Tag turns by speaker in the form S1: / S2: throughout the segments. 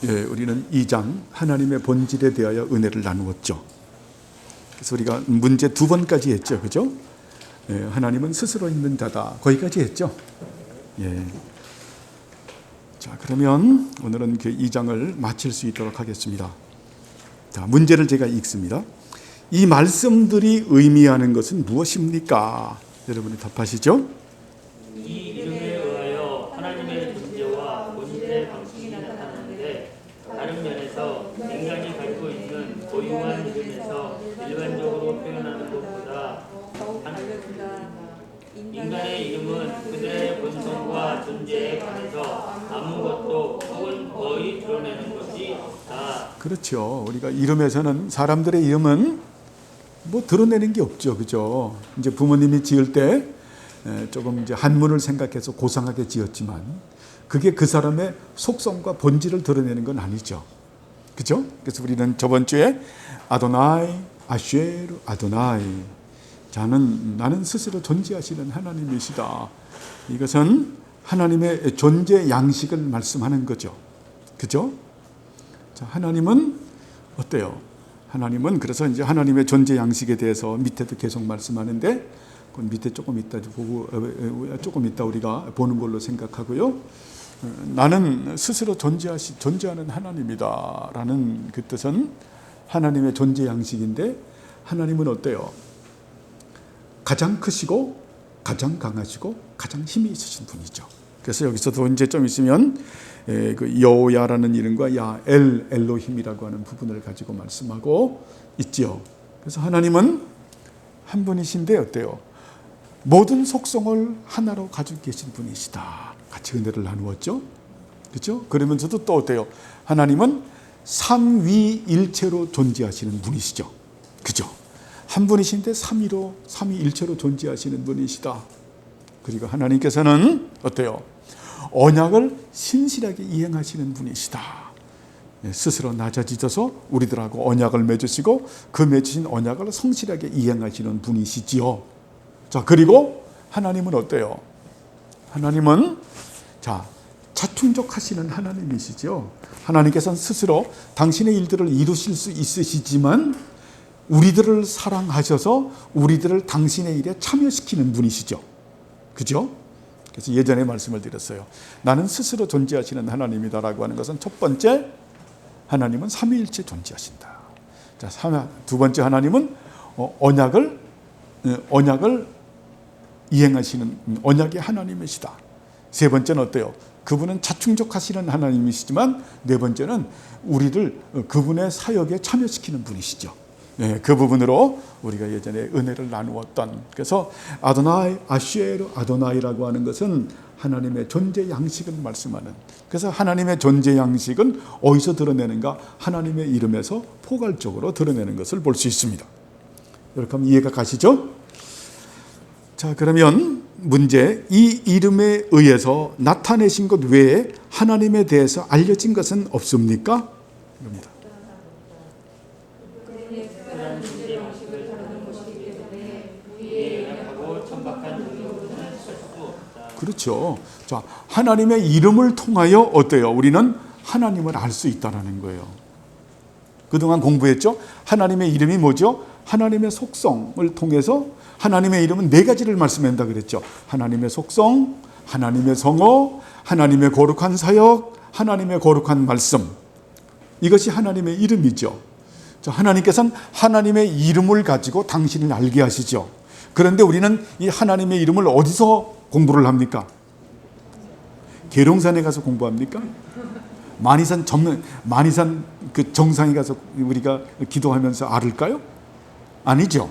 S1: 우리는 2장 하나님의 본질에 대하여 은혜를 나누었죠. 그래서 우리가 문제 2번까지 했죠. 그죠? 하나님은 스스로 있는 자다. 거기까지 했죠. 자, 그러면 오늘은 그 2장을 마칠 수 있도록 하겠습니다. 자, 문제를 제가 읽습니다. 이 말씀들이 의미하는 것은 무엇입니까? 여러분이 답하시죠?
S2: 이 이름에 의하여 하나님의 존재와 본질의 방식이 나타나는데 다른 면에서 인간이 가지고 있는 고유한 이름에서 일반적으로 표현하는 것보다 인간의 이름은 그들의 본성과 존재에 관해서 아무것도 혹은 거의 드러내는 것이 없다.
S1: 그렇죠. 우리가 이름에서는 사람들의 이름은 뭐 드러내는 게 없죠. 그죠? 이제 부모님이 지을 때 조금 이제 한문을 생각해서 고상하게 지었지만 그게 그 사람의 속성과 본질을 드러내는 건 아니죠. 그죠? 그래서 우리는 저번 주에 아도나이, 아쉐르, 아도나이. 나는 스스로 존재하시는 하나님이시다. 이것은 하나님의 존재 양식을 말씀하는 거죠. 그죠? 자, 하나님은 어때요? 하나님은 그래서 이제 하나님의 존재 양식에 대해서 밑에도 계속 말씀하는데 그 밑에 조금 이따 우리가 보는 걸로 생각하고요. 나는 스스로 존재하는 하나님이다라는 그 뜻은 하나님의 존재 양식인데 하나님은 어때요? 가장 크시고 가장 강하시고 가장 힘이 있으신 분이죠. 그래서 여기서도 이제 좀 있으면 그 여호야라는 이름과 엘로힘이라고 하는 부분을 가지고 말씀하고 있지요. 그래서 하나님은 한 분이신데 어때요? 모든 속성을 하나로 가지고 계신 분이시다. 같이 은혜를 나누었죠. 그렇죠? 그러면서도 또 어때요? 하나님은 삼위일체로 존재하시는 분이시죠. 그죠? 한 분이신데 삼위일체로 존재하시는 분이시다. 그리고 하나님께서는 어때요? 언약을 신실하게 이행하시는 분이시다. 스스로 낮아지셔서 우리들하고 언약을 맺으시고 그 맺으신 언약을 성실하게 이행하시는 분이시지요. 자, 그리고 하나님은 어때요? 하나님은 자충족하시는 하나님이시죠. 하나님께서는 스스로 당신의 일들을 이루실 수 있으시지만 우리들을 사랑하셔서 우리들을 당신의 일에 참여시키는 분이시죠. 그죠? 그래서 예전에 말씀을 드렸어요. 나는 스스로 존재하시는 하나님이다라고 하는 것은 첫 번째, 하나님은 삼위일체 존재하신다. 자, 두 번째, 하나님은 언약을 이행하시는 언약의 하나님이시다. 세 번째는 어때요? 그분은 자충족하시는 하나님이시지만 네 번째는 우리를 그분의 사역에 참여시키는 분이시죠. 그 부분으로 우리가 예전에 은혜를 나누었던, 그래서 아도나이, 아쉐르, 아도나이라고 하는 것은 하나님의 존재 양식을 말씀하는, 그래서 하나님의 존재 양식은 어디서 드러내는가? 하나님의 이름에서 포괄적으로 드러내는 것을 볼 수 있습니다. 이렇게 하면 이해가 가시죠? 자, 그러면 문제, 이 이름에 의해서 나타내신 것 외에 하나님에 대해서 알려진 것은 없습니까? 이겁니다. 그렇죠. 자, 하나님의 이름을 통하여 어때요? 우리는 하나님을 알 수 있다는 거예요. 그동안 공부했죠? 하나님의 이름이 뭐죠? 하나님의 속성을 통해서 하나님의 이름은 네 가지를 말씀한다 그랬죠. 하나님의 속성, 하나님의 성어, 하나님의 거룩한 사역, 하나님의 거룩한 말씀. 이것이 하나님의 이름이죠. 자, 하나님께서는 하나님의 이름을 가지고 당신을 알게 하시죠. 그런데 우리는 이 하나님의 이름을 어디서 공부를 합니까? 계룡산에 가서 공부합니까? 만이산 그 정상에 가서 우리가 기도하면서 알을까요? 아니죠.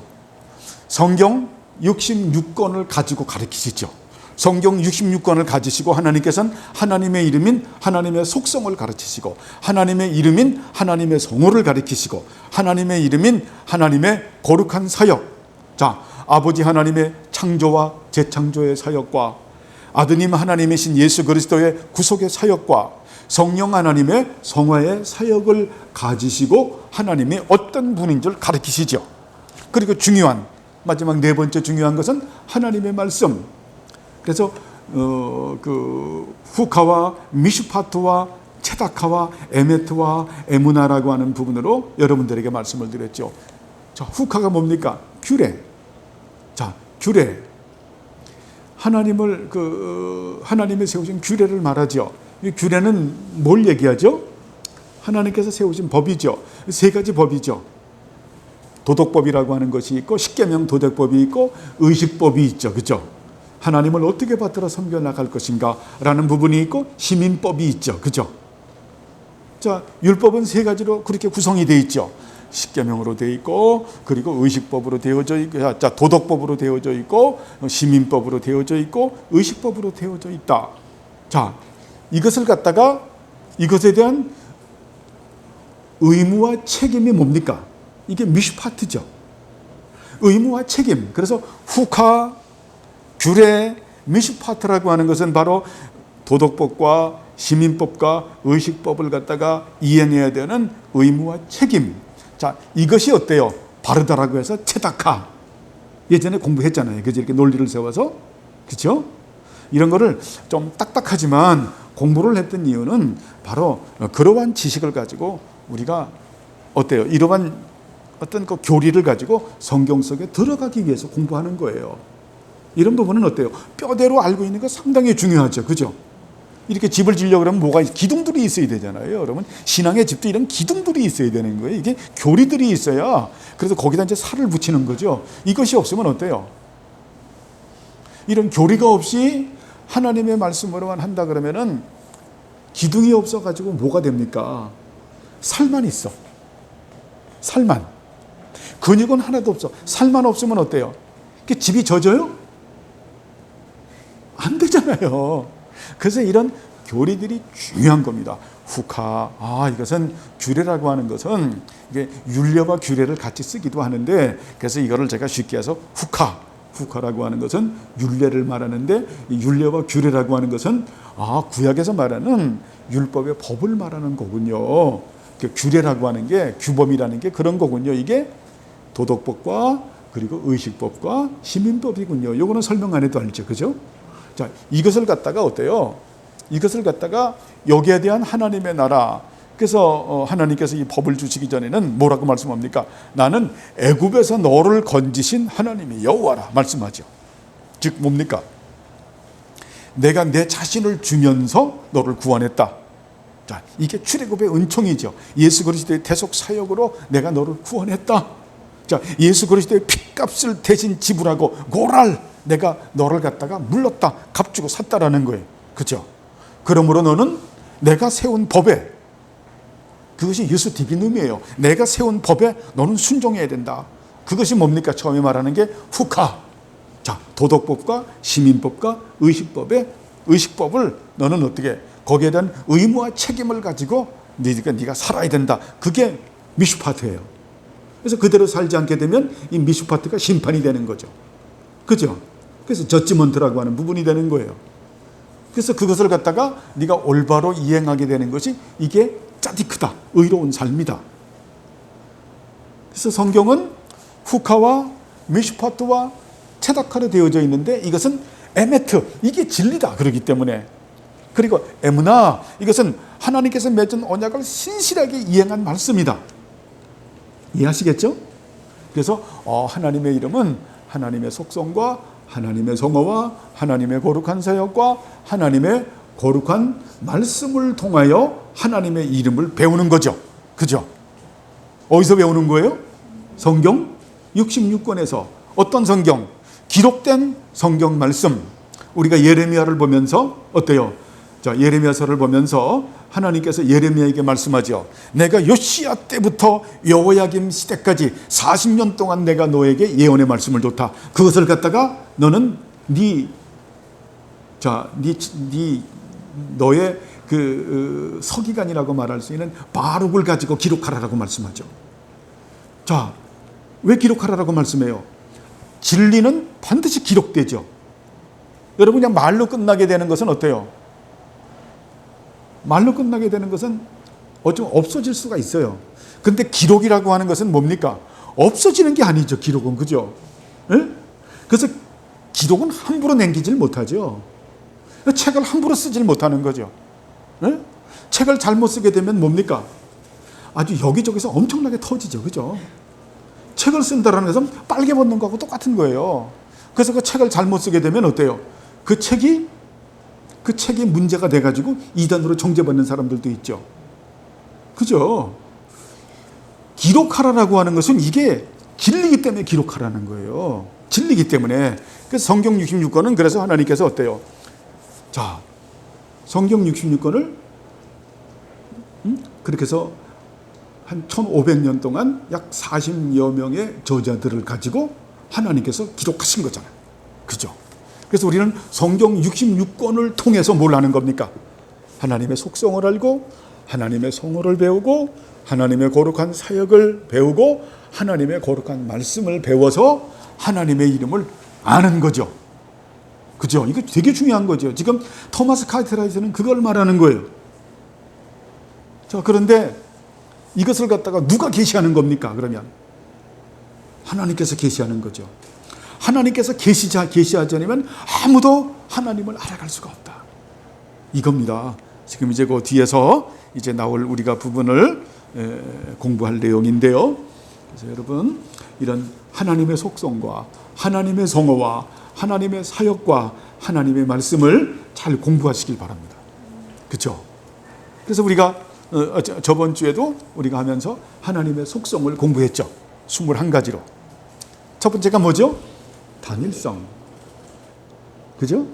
S1: 성경 66권을 가지고 가르치시죠. 성경 66권을 가지시고 하나님께서는 하나님의 이름인 하나님의 속성을 가르치시고 하나님의 이름인 하나님의 성호를 가르치시고 하나님의 이름인 하나님의 거룩한 사역. 자, 아버지 하나님의 창조와 재창조의 사역과 아드님 하나님이신 예수 그리스도의 구속의 사역과 성령 하나님의 성화의 사역을 가지시고 하나님이 어떤 분인 줄 가르치시죠. 그리고 마지막 네 번째 중요한 것은 하나님의 말씀. 그래서 그 후카와 미슈파트와 체다카와 에메트와 에무나라고 하는 부분으로 여러분들에게 말씀을 드렸죠. 자, 후카가 뭡니까? 규례. 자, 규례. 하나님이 세우신 규례를 말하죠. 이 규례는 뭘 얘기하죠? 하나님께서 세우신 법이죠. 세 가지 법이죠. 도덕법이라고 하는 것이 있고, 십계명 도덕법이 있고, 의식법이 있죠. 그죠? 하나님을 어떻게 받들어 섬겨 나갈 것인가 라는 부분이 있고, 시민법이 있죠. 그죠? 자, 율법은 세 가지로 그렇게 구성이 되어 있죠. 십계명으로 되어 있고, 그리고 의식법으로 되어져 있고, 자, 도덕법으로 되어져 있고, 시민법으로 되어져 있고, 의식법으로 되어져 있다. 자, 이것을 갖다가 이것에 대한 의무와 책임이 뭡니까? 이게 미슈파트죠. 의무와 책임. 그래서 후카, 규례, 미슈파트라고 하는 것은 바로 도덕법과 시민법과 의식법을 갖다가 이해해야 되는 의무와 책임. 자, 이것이 어때요? 바르다라고 해서 체다카. 예전에 공부했잖아요. 그죠? 이렇게 논리를 세워서. 그렇죠? 이런 거를 좀 딱딱하지만 공부를 했던 이유는 바로 그러한 지식을 가지고 우리가 어때요? 이러한 어떤 그 교리를 가지고 성경 속에 들어가기 위해서 공부하는 거예요. 이런 부분은 어때요? 뼈대로 알고 있는 거 상당히 중요하죠. 그죠? 이렇게 집을 지려고 그러면 뭐가 기둥들이 있어야 되잖아요. 여러분, 신앙의 집도 이런 기둥들이 있어야 되는 거예요. 이게 교리들이 있어야, 그래서 거기다 이제 살을 붙이는 거죠. 이것이 없으면 어때요? 이런 교리가 없이 하나님의 말씀으로만 한다 그러면은 기둥이 없어가지고 뭐가 됩니까? 살만 있어. 살만. 근육은 하나도 없어. 살만 없으면 어때요? 집이 젖어요? 안 되잖아요. 그래서 이런 교리들이 중요한 겁니다. 후카. 이것은 규례라고 하는 것은 이게 율례와 규례를 같이 쓰기도 하는데, 그래서 이거를 제가 쉽게 해서 후카라고 하는 것은 율례를 말하는데, 이 율례와 규례라고 하는 것은 구약에서 말하는 율법의 법을 말하는 거군요. 규례라고 하는 게, 규범이라는 게 그런 거군요. 이게 도덕법과 그리고 의식법과 시민법이군요. 요거는 설명 안 해도 알죠. 그죠? 자, 이것을 갖다가 어때요? 이것을 갖다가 여기에 대한 하나님의 나라. 그래서 하나님께서 이 법을 주시기 전에는 뭐라고 말씀합니까? 나는 애굽에서 너를 건지신 하나님이 여호와라 말씀하죠. 즉 뭡니까? 내가 내 자신을 주면서 너를 구원했다. 자, 이게 출애굽의 은총이죠. 예수 그리스도의 대속 사역으로 내가 너를 구원했다. 자, 예수 그리스도의 핏값을 대신 지불하고 고랄, 내가 너를 갖다가 물렀다, 값주고 샀다라는 거예요. 그죠? 그러므로 너는 내가 세운 법에, 그것이 유스 디비눔이에요. 내가 세운 법에 너는 순종해야 된다. 그것이 뭡니까? 처음에 말하는 게 후카. 자, 도덕법과 시민법과 의식법을 너는 어떻게, 거기에 대한 의무와 책임을 가지고 네가 살아야 된다. 그게 미슈파트예요. 그래서 그대로 살지 않게 되면 이 미슈파트가 심판이 되는 거죠. 그죠? 그래서 저지먼트라고 하는 부분이 되는 거예요. 그래서 그것을 갖다가 네가 올바로 이행하게 되는 것이 이게 짜디크다, 의로운 삶이다. 그래서 성경은 후카와 미슈파트와 체다카로 되어져 있는데, 이것은 에메트, 이게 진리다 그러기 때문에, 그리고 에무나, 이것은 하나님께서 맺은 언약을 신실하게 이행한 말씀이다. 이해하시겠죠? 그래서 하나님의 이름은 하나님의 속성과 하나님의 성어와 하나님의 거룩한 사역과 하나님의 거룩한 말씀을 통하여 하나님의 이름을 배우는 거죠. 그죠? 어디서 배우는 거예요? 성경 66권에서. 어떤 성경? 기록된 성경 말씀. 우리가 예레미야를 보면서 어때요? 자, 예레미야서를 보면서 하나님께서 예레미야에게 말씀하죠. 내가 요시야 때부터 여호야김 시대까지 40년 동안 내가 너에게 예언의 말씀을 줬다. 그것을 갖다가 너는 너의 그 서기관이라고 말할 수 있는 바룩을 가지고 기록하라라고 말씀하죠. 자, 왜 기록하라라고 말씀해요? 진리는 반드시 기록되죠. 여러분, 그냥 말로 끝나게 되는 것은 어때요? 말로 끝나게 되는 것은 어쩌면 없어질 수가 있어요. 근데 기록이라고 하는 것은 뭡니까? 없어지는 게 아니죠. 기록은. 그죠? 예? 그래서 기록은 함부로 남기질 못하죠. 책을 함부로 쓰질 못하는 거죠. 예? 책을 잘못 쓰게 되면 뭡니까? 아주 여기저기서 엄청나게 터지죠. 그죠? 책을 쓴다는 것은 빨개 벗는 거하고 똑같은 거예요. 그래서 그 책을 잘못 쓰게 되면 어때요? 그 책이 문제가 돼가지고 이단으로 정죄받는 사람들도 있죠. 그죠? 기록하라라고 하는 것은 이게 진리기 때문에 기록하라는 거예요. 진리기 때문에. 그래서 성경 66권은 그래서 하나님께서 어때요? 자, 성경 66권을 그렇게 해서 한 1500년 동안 약 40여 명의 저자들을 가지고 하나님께서 기록하신 거잖아요. 그죠? 그래서 우리는 성경 66권을 통해서 뭘 하는 겁니까? 하나님의 속성을 알고 하나님의 성호를 배우고 하나님의 거룩한 사역을 배우고 하나님의 거룩한 말씀을 배워서 하나님의 이름을 아는 거죠. 그죠? 이거 되게 중요한 거죠. 지금 토마스 카이트라이트는 그걸 말하는 거예요. 자, 그런데 이것을 갖다가 누가 계시하는 겁니까? 그러면 하나님께서 계시하는 거죠. 하나님께서 계시하지 않으면 아무도 하나님을 알아갈 수가 없다. 이겁니다. 지금 이제 그 뒤에서 이제 나올 우리가 부분을 공부할 내용인데요. 그래서 여러분 이런 하나님의 속성과 하나님의 성호와 하나님의 사역과 하나님의 말씀을 잘 공부하시길 바랍니다. 그렇죠? 그래서 우리가 저번 주에도 우리가 하면서 하나님의 속성을 공부했죠. 21가지로. 첫 번째가 뭐죠? 단일성. 그죠?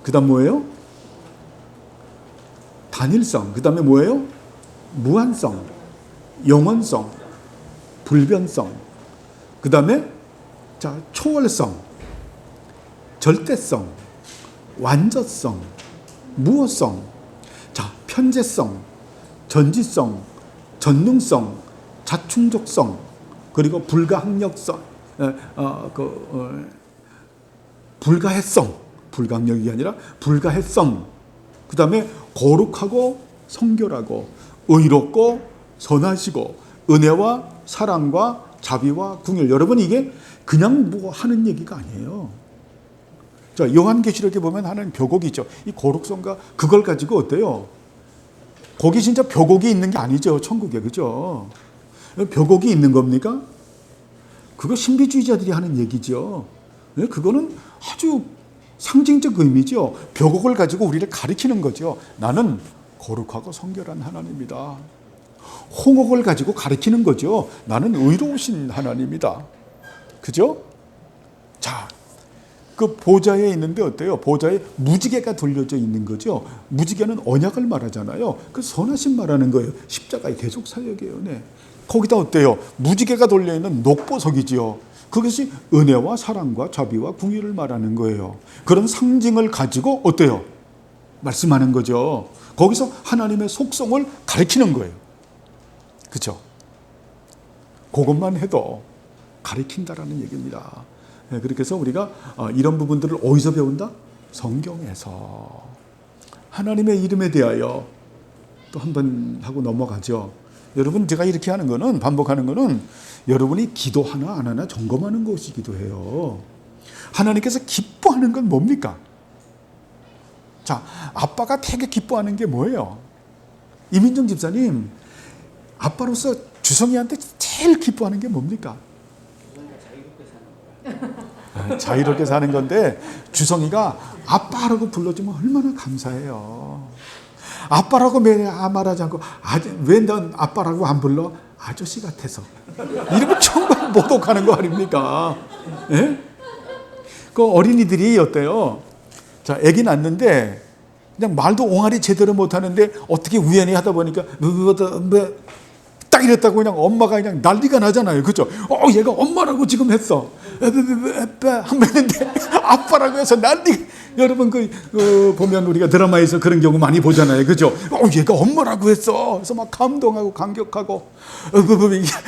S1: 그 다음 뭐예요? 단일성. 그 다음에 뭐예요? 무한성, 영원성, 불변성. 그 다음에 자, 초월성, 절대성, 완전성, 무호성. 자, 편재성, 전지성, 전능성, 자충족성, 그리고 불가항력성, 불가해성, 불가항력이 아니라 불가해성. 그 다음에 거룩하고 성결하고 의롭고 선하시고 은혜와 사랑과 자비와 궁율. 여러분 이게 그냥 뭐 하는 얘기가 아니에요. 자, 요한계시록에 보면 하나님 벼곡이죠. 이 거룩성과 그걸 가지고 어때요? 거기 진짜 벼곡이 있는 게 아니죠. 천국에. 그죠? 벼곡이 있는 겁니까? 그거 신비주의자들이 하는 얘기죠. 그거는 아주 상징적 의미죠. 벼곡을 가지고 우리를 가리키는 거죠. 나는 거룩하고 성결한 하나님이다. 홍옥을 가지고 가리키는 거죠. 나는 의로우신 하나님이다. 그죠? 자, 그 보좌에 있는데 어때요? 보좌에 무지개가 돌려져 있는 거죠. 무지개는 언약을 말하잖아요. 그 선하신 말하는 거예요. 십자가의 대속 사역이에요. 네. 거기다 어때요? 무지개가 돌려 있는 녹보석이지요. 그것이 은혜와 사랑과 자비와 궁유를 말하는 거예요. 그런 상징을 가지고 어때요? 말씀하는 거죠. 거기서 하나님의 속성을 가리키는 거예요. 그렇죠? 그것만 해도 가리킨다라는 얘기입니다. 그렇게 해서 우리가 이런 부분들을 어디서 배운다? 성경에서. 하나님의 이름에 대하여 또 한 번 하고 넘어가죠. 여러분 제가 이렇게 하는 거는, 반복하는 거는 여러분이 기도하나 안 하나 점검하는 것이기도 해요. 하나님께서 기뻐하는 건 뭡니까? 자, 아빠가 되게 기뻐하는 게 뭐예요? 이민정 집사님, 아빠로서 주성이한테 제일 기뻐하는 게 뭡니까? 자유롭게 사는 건데, 주성이가 아빠라고 불러주면 얼마나 감사해요. 아빠라고 말하지 않고 왜 넌 아빠라고 안 불러? 아저씨 같아서. 이러면 정말 모독하는 거 아닙니까? 예? 그 어린이들이 어때요? 자, 애기 낳는데 그냥 말도 옹알이 제대로 못하는데 어떻게 우연히 하다 보니까 딱 이랬다고 그냥 엄마가 그냥 난리가 나잖아요. 그죠? 얘가 엄마라고 지금 했어. 한번 했는데 아빠라고 해서 난리. 여러분 보면 우리가 드라마에서 그런 경우 많이 보잖아요. 그죠? 얘가 엄마라고 했어. 그래서 막 감동하고 감격하고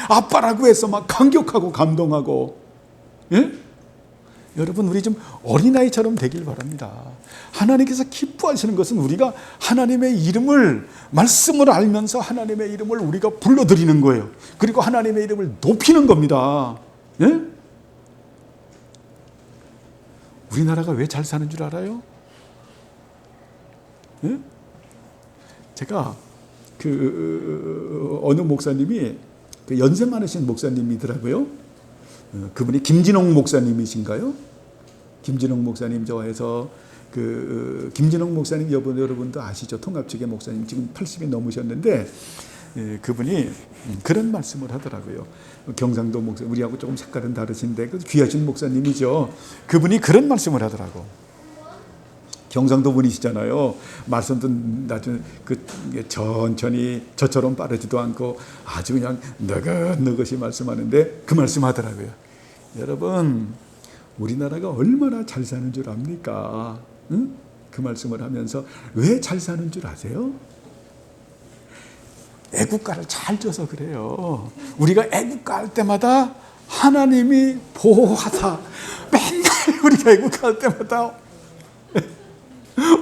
S1: 아빠라고 해서 막 감격하고 감동하고. 예? 여러분 우리 좀 어린아이처럼 되길 바랍니다. 하나님께서 기뻐하시는 것은 우리가 하나님의 이름을, 말씀을 알면서 하나님의 이름을 우리가 불러드리는 거예요. 그리고 하나님의 이름을 높이는 겁니다. 예? 우리나라가 왜 잘 사는 줄 알아요? 예? 제가 어느 목사님이 연세 많으신 목사님이더라고요. 그분이 김진홍 목사님이신가요? 김진홍 목사님 좋아해서 김진홍 목사님 여러분도 아시죠? 통합측의 목사님 지금 80이 넘으셨는데 그분이 그런 말씀을 하더라고요. 경상도 목사 우리하고 조금 색깔은 다르신데 귀하신 목사님이죠. 그분이 그런 말씀을 하더라고. 경상도 분이시잖아요. 말씀도 나중에 천천히 저처럼 빠르지도 않고 아주 그냥 너긋너긋이 말씀하는데 그 말씀하더라고요. 여러분 우리나라가 얼마나 잘 사는 줄 압니까? 응? 그 말씀을 하면서 왜 잘 사는 줄 아세요? 애국가를 잘 져서 그래요. 우리가 애국가 할 때마다 하나님이 보호하사 맨날 우리가 애국가 할 때마다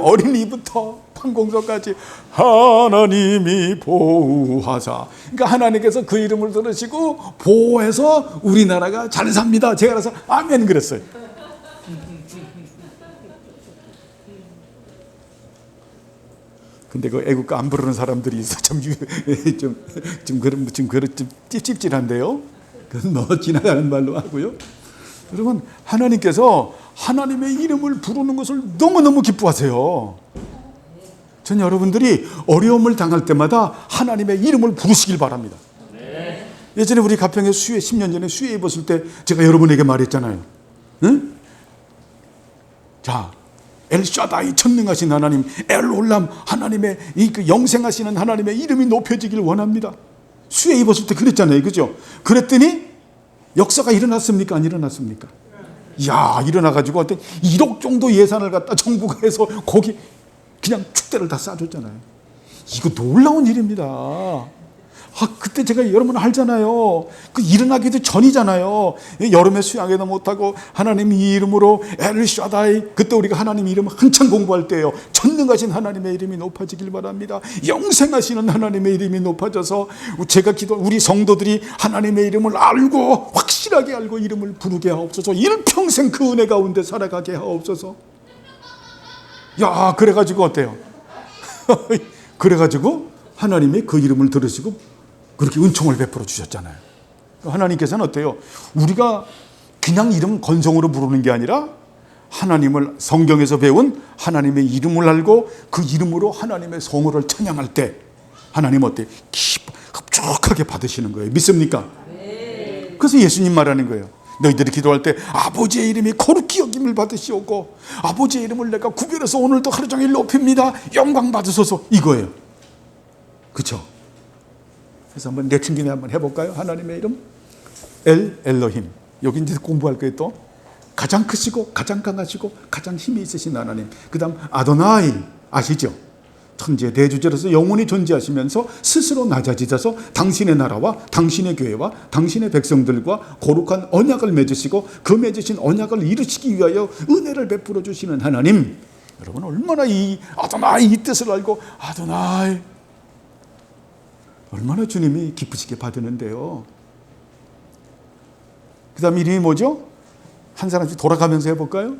S1: 어린이부터 판공서까지 하나님이 보호하사. 그러니까 하나님께서 그 이름을 들으시고 보호해서 우리나라가 잘 삽니다. 제가 그래서 아멘 그랬어요. 근데 그 애국가 안 부르는 사람들이 있어 좀 찝찝질한데요. 그건 뭐 지나가는 말로 하고요. 여러분 하나님께서 하나님의 이름을 부르는 것을 너무너무 기뻐하세요. 전 여러분들이 어려움을 당할 때마다 하나님의 이름을 부르시길 바랍니다. 예전에 우리 가평에 수혜 10년 전에 수혜 입었을 때 제가 여러분에게 말했잖아요. 응? 자, 엘샤다이 전능하신 하나님, 엘올람 하나님의 그 영생하시는 하나님의 이름이 높여지길 원합니다. 수혜 입었을 때 그랬잖아요, 그죠? 그랬더니 역사가 일어났습니까? 안 일어났습니까? 이야, 일어나가지고 어떤 1억 정도 예산을 갖다 정부가 해서 거기 그냥 축대를 다 쌓아줬잖아요. 이거 놀라운 일입니다. 그때 제가 여러분 알잖아요. 그 일어나기도 전이잖아요. 여름에 수양회도 못하고 하나님 이 이름으로 엘샤다이, 그때 우리가 하나님 이름 한참 공부할 때예요. 전능하신 하나님의 이름이 높아지길 바랍니다. 영생하시는 하나님의 이름이 높아져서 제가 우리 성도들이 하나님의 이름을 알고 확실하게 알고 이름을 부르게 하옵소서. 일평생 그 은혜 가운데 살아가게 하옵소서. 야, 그래가지고 어때요? 그래가지고 하나님이 그 이름을 들으시고 그렇게 은총을 베풀어 주셨잖아요. 하나님께서는 어때요? 우리가 그냥 이름 건성으로 부르는 게 아니라 하나님을 성경에서 배운 하나님의 이름을 알고 그 이름으로 하나님의 성호를 찬양할 때 하나님 어때요? 흡족하게 받으시는 거예요. 믿습니까? 네. 그래서 예수님 말하는 거예요. 너희들이 기도할 때 아버지의 이름이 거룩히 여김을 받으시오고 아버지의 이름을 내가 구별해서 오늘도 하루 종일 높입니다. 영광 받으소서. 이거예요. 그렇죠? 그래서 한번 내친 김에 한번 해볼까요? 하나님의 이름 엘로힘. 여기 이제 공부할 거예요. 또 가장 크시고 가장 강하시고 가장 힘이 있으신 하나님. 그 다음 아도나이 아시죠? 천지의 대주제로서 영원히 존재하시면서 스스로 낮아지셔서 당신의 나라와 당신의 교회와 당신의 백성들과 거룩한 언약을 맺으시고 그 맺으신 언약을 이루시기 위하여 은혜를 베풀어 주시는 하나님. 여러분 얼마나 이 아도나이 이 뜻을 알고 아도나이 얼마나 주님이 기쁘시게 받으는데요. 그 다음 이름이 뭐죠? 한 사람씩 돌아가면서 해볼까요?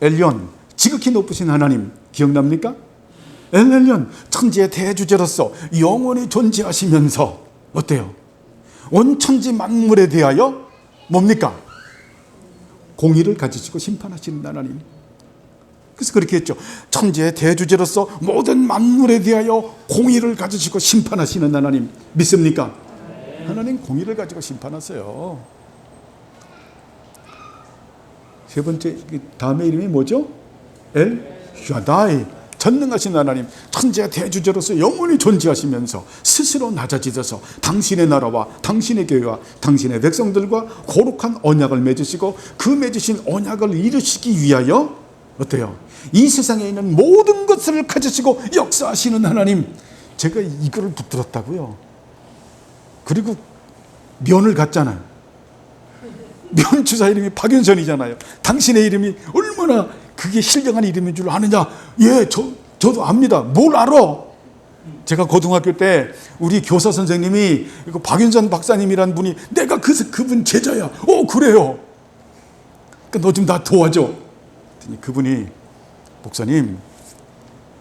S1: 엘yon, 지극히 높으신 하나님 기억납니까? 엘yon, 천지의 대주제로서 영원히 존재하시면서 어때요? 온 천지 만물에 대하여 뭡니까? 공의를 가지시고 심판하시는 하나님. 그래서 그렇게 했죠. 천지의 대주제로서 모든 만물에 대하여 공의를 가지시고 심판하시는 하나님. 믿습니까? 하나님 공의를 가지고 심판하세요. 세 번째 다음에 이름이 뭐죠? 엘샤다이, 전능하신 하나님. 천지의 대주제로서 영원히 존재하시면서 스스로 낮아지셔서 당신의 나라와 당신의 교회와 당신의 백성들과 거룩한 언약을 맺으시고 그 맺으신 언약을 이루시기 위하여 어때요? 이 세상에 있는 모든 것을 가지시고 역사하시는 하나님. 제가 이거를 붙들었다고요. 그리고 면을 갖잖아요. 면 주사 이름이 박윤선이잖아요. 당신의 이름이 얼마나 그게 신령한 이름인 줄 아느냐? 예, 저도 압니다. 뭘 알아? 제가 고등학교 때 우리 교사 선생님이 박윤선 박사님이란 분이 내가 그분 제자야. 그래요. 그러니까 너 좀 나 도와줘. 그분이 목사님,